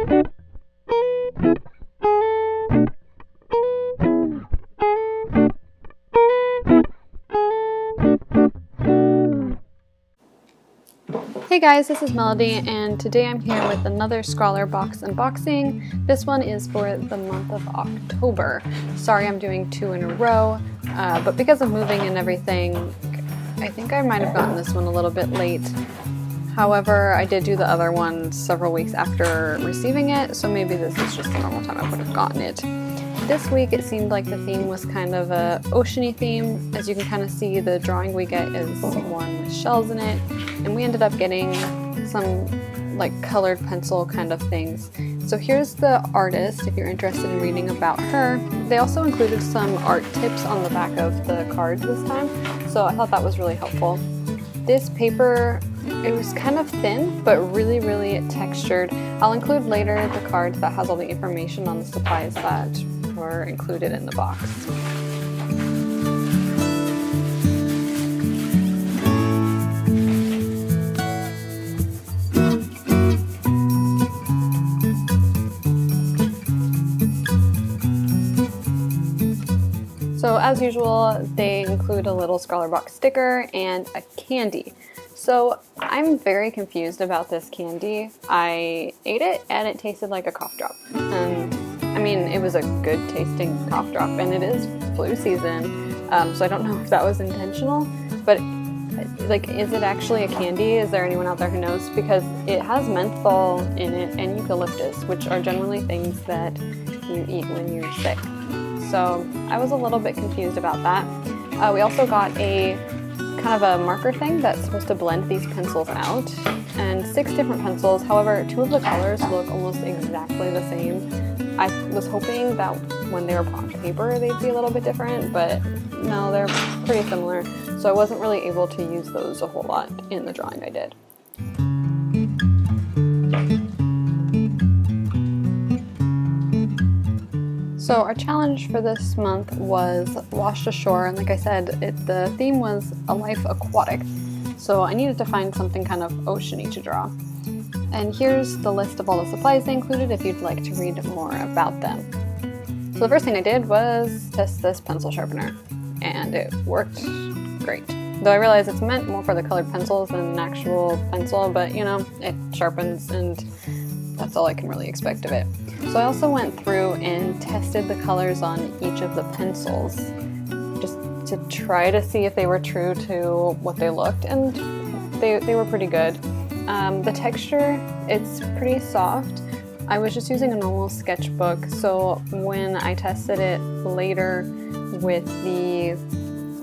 Hey guys, this is Melody, and today I'm here with another Scrawlrbox unboxing. This one is for the month of October. Sorry I'm doing two in a row, but because of moving and everything, I think I might have gotten this one a little bit late. However, I did do the other one several weeks after receiving it, so maybe this is just the normal time I would have gotten it. This week it seemed like the theme was kind of a ocean-y theme. As you can kind of see, the drawing we get is one with shells in it, and we ended up getting some like colored pencil kind of things. So here's the artist if you're interested in reading about her. They also included some art tips on the back of the cards this time, so I thought that was really helpful. This paper, it was kind of thin, but really textured. I'll include later the card that has all the information on the supplies that were included in the box. So as usual, they include a little Scrawlrbox sticker and a candy. So I'm very confused about this candy. I ate it and it tasted like a cough drop. And I mean, it was a good tasting cough drop, and it is flu season, so I don't know if that was intentional, but like, is it actually a candy? Is there anyone out there who knows? Because it has menthol in it and eucalyptus, which are generally things that you eat when you're sick. So I was a little bit confused about that. We also got a kind of a marker thing that's supposed to blend these pencils out, and 6 different pencils. However, 2 of the colors look almost exactly the same. I was hoping that when they were on paper they'd be a little bit different, but no, they're pretty similar. So I wasn't really able to use those a whole lot in the drawing I did. So our challenge for this month was washed ashore, and like I said, the theme was a life aquatic. So I needed to find something kind of oceany to draw. And here's the list of all the supplies they included if you'd like to read more about them. So the first thing I did was test this pencil sharpener, and it worked great. Though I realize it's meant more for the colored pencils than an actual pencil, but you know, it sharpens and that's all I can really expect of it. So I also went through and tested the colors on each of the pencils just to try to see if they were true to what they looked, and they were pretty good. The texture, it's pretty soft. I was just using a normal sketchbook, so when I tested it later with the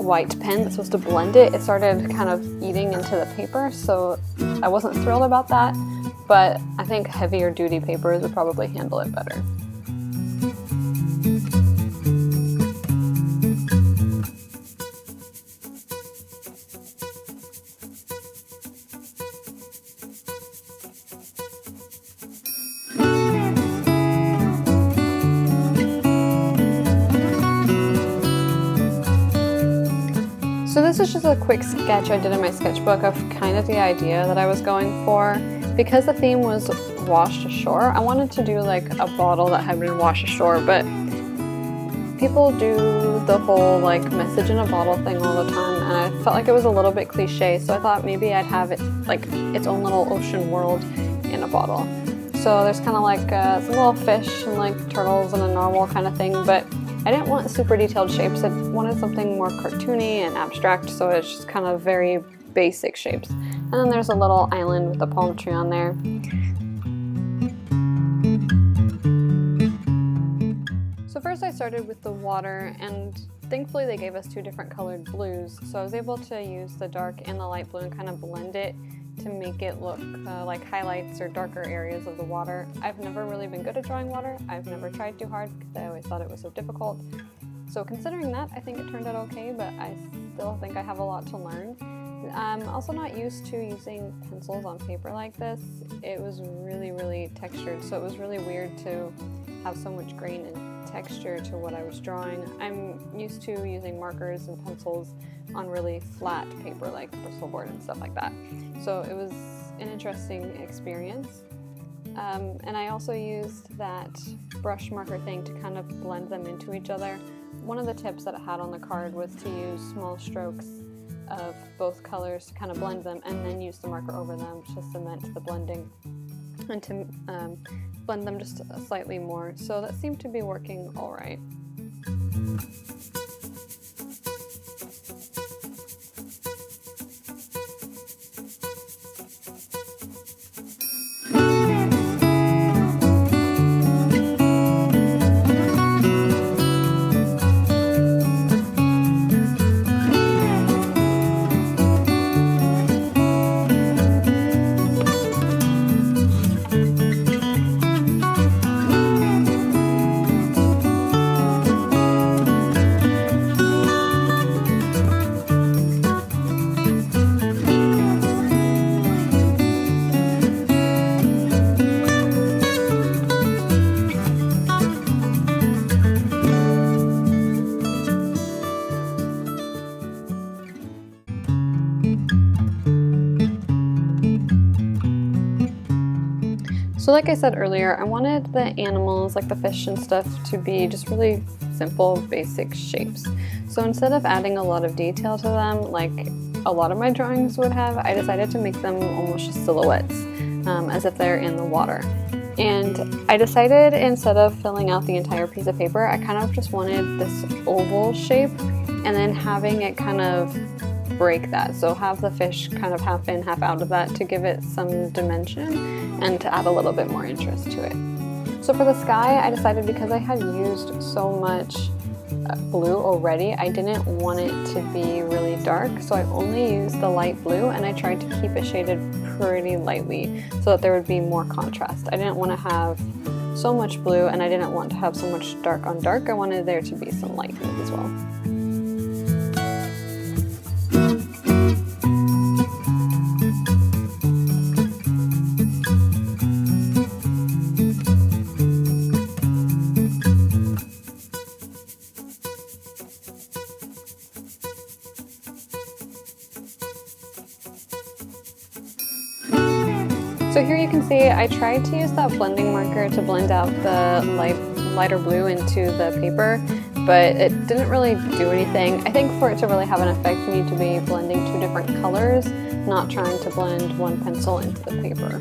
white pen that's supposed to blend it, it started kind of eating into the paper, so I wasn't thrilled about that, but I think heavier duty papers would probably handle it better. So this is just a quick sketch I did in my sketchbook of kind of the idea that I was going for. Because the theme was washed ashore, I wanted to do like a bottle that had been washed ashore, but people do the whole like message in a bottle thing all the time, and I felt like it was a little bit cliche, so I thought maybe I'd have it like its own little ocean world in a bottle. So there's kind of like some little fish and like turtles and a narwhal kind of thing, but I didn't want super detailed shapes. I wanted something more cartoony and abstract, so it's just kind of very basic shapes. And then there's a little island with a palm tree on there. So first I started with the water, and thankfully they gave us 2 different colored blues, so I was able to use the dark and the light blue and kind of blend it to make it look like highlights or darker areas of the water. I've never really been good at drawing water. I've never tried too hard because I always thought it was so difficult. So considering that, I think it turned out okay, but I still think I have a lot to learn. I'm also not used to using pencils on paper like this. It was really textured, so it was really weird to have so much grain and texture to what I was drawing. I'm used to using markers and pencils on really flat paper like Bristol board and stuff like that. So it was an interesting experience. And I also used that brush marker thing to kind of blend them into each other. One of the tips that it had on the card was to use small strokes of both colors to kind of blend them, and then use the marker over them to cement the blending and to blend them just slightly more. So that seemed to be working all right. So like I said earlier, I wanted the animals, like the fish and stuff, to be just really simple, basic shapes. So instead of adding a lot of detail to them, like a lot of my drawings would have, I decided to make them almost just silhouettes, as if they're in the water. And I decided, instead of filling out the entire piece of paper, I kind of just wanted this oval shape, and then having it kind of break that. So have the fish kind of half in, half out of that to give it some dimension and to add a little bit more interest to it. So for the sky, I decided, because I had used so much blue already, I didn't want it to be really dark, so I only used the light blue, and I tried to keep it shaded pretty lightly so that there would be more contrast. I didn't want to have so much blue, and I didn't want to have so much dark on dark. I wanted there to be some light in it as well. So here you can see I tried to use that blending marker to blend out the lighter blue into the paper, but it didn't really do anything. I think for it to really have an effect, you need to be blending two different colors, not trying to blend one pencil into the paper.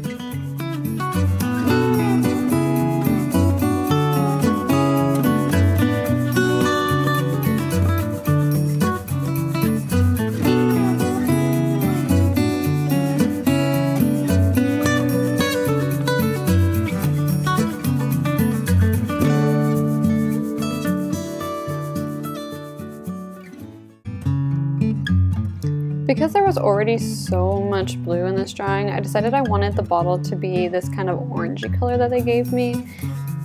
Because there was already so much blue in this drawing, I decided I wanted the bottle to be this kind of orangey color that they gave me.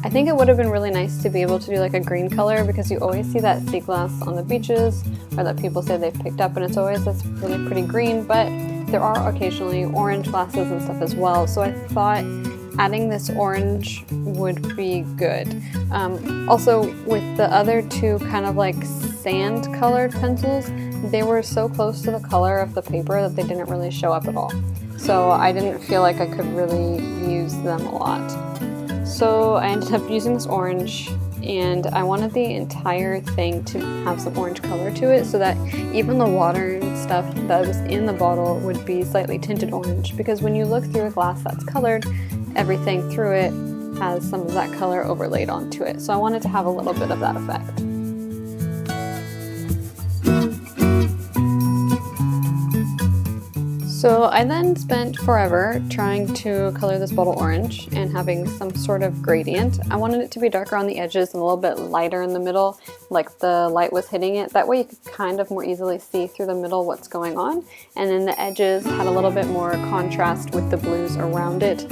I think it would have been really nice to be able to do like a green color, because you always see that sea glass on the beaches, or that people say they've picked up, and it's always this really pretty green, but there are occasionally orange glasses and stuff as well, so I thought adding this orange would be good. Also, with the other two kind of like sand colored pencils, they were so close to the color of the paper that they didn't really show up at all. So I didn't feel like I could really use them a lot. So I ended up using this orange, and I wanted the entire thing to have some orange color to it, so that even the water and stuff that was in the bottle would be slightly tinted orange, because when you look through a glass that's colored, everything through it has some of that color overlaid onto it. So I wanted to have a little bit of that effect. So I then spent forever trying to color this bottle orange and having some sort of gradient. I wanted it to be darker on the edges and a little bit lighter in the middle, like the light was hitting it. That way you could kind of more easily see through the middle what's going on. And then the edges had a little bit more contrast with the blues around it.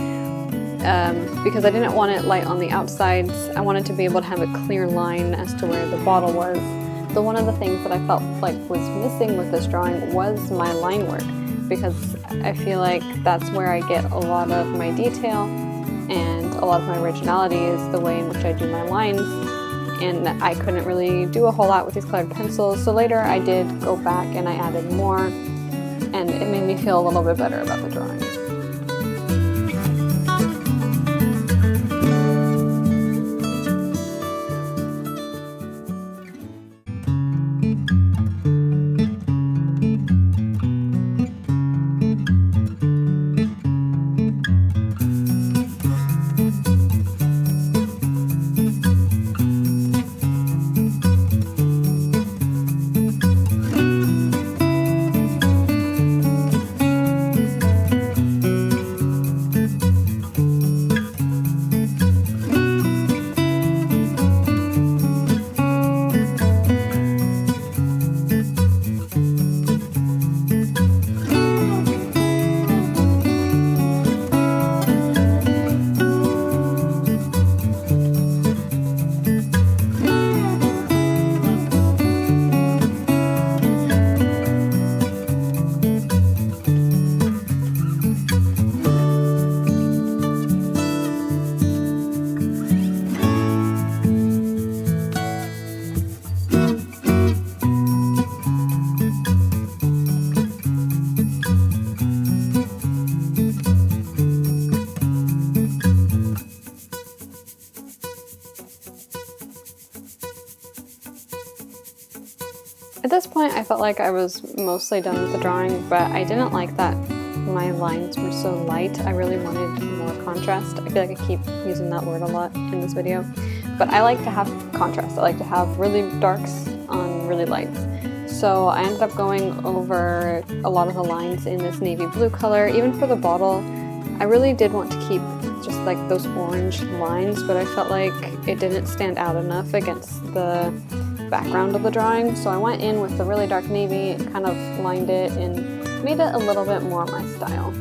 Because I didn't want it light on the outsides, I wanted to be able to have a clear line as to where the bottle was. So one of the things that I felt like was missing with this drawing was my line work, because I feel like that's where I get a lot of my detail and a lot of my originality is the way in which I do my lines, and I couldn't really do a whole lot with these colored pencils. So later I did go back and I added more, and it made me feel a little bit better about the drawing. this point, I felt like I was mostly done with the drawing, but I didn't like that my lines were so light. I really wanted more contrast. I feel like I keep using that word a lot in this video, but I like to have contrast. I like to have really darks on really lights. So I ended up going over a lot of the lines in this navy blue color. Even for the bottle, I really did want to keep just like those orange lines, but I felt like it didn't stand out enough against the background of the drawing. So I went in with the really dark navy, kind of lined it and made it a little bit more my style.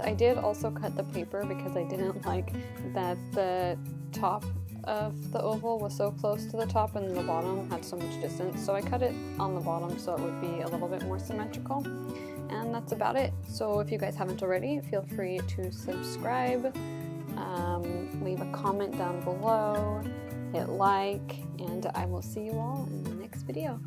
I did also cut the paper because I didn't like that the top of the oval was so close to the top and the bottom had so much distance. So I cut it on the bottom so it would be a little bit more symmetrical. And that's about it. So if you guys haven't already, feel free to subscribe, leave a comment down below, hit like, and I will see you all in the next video.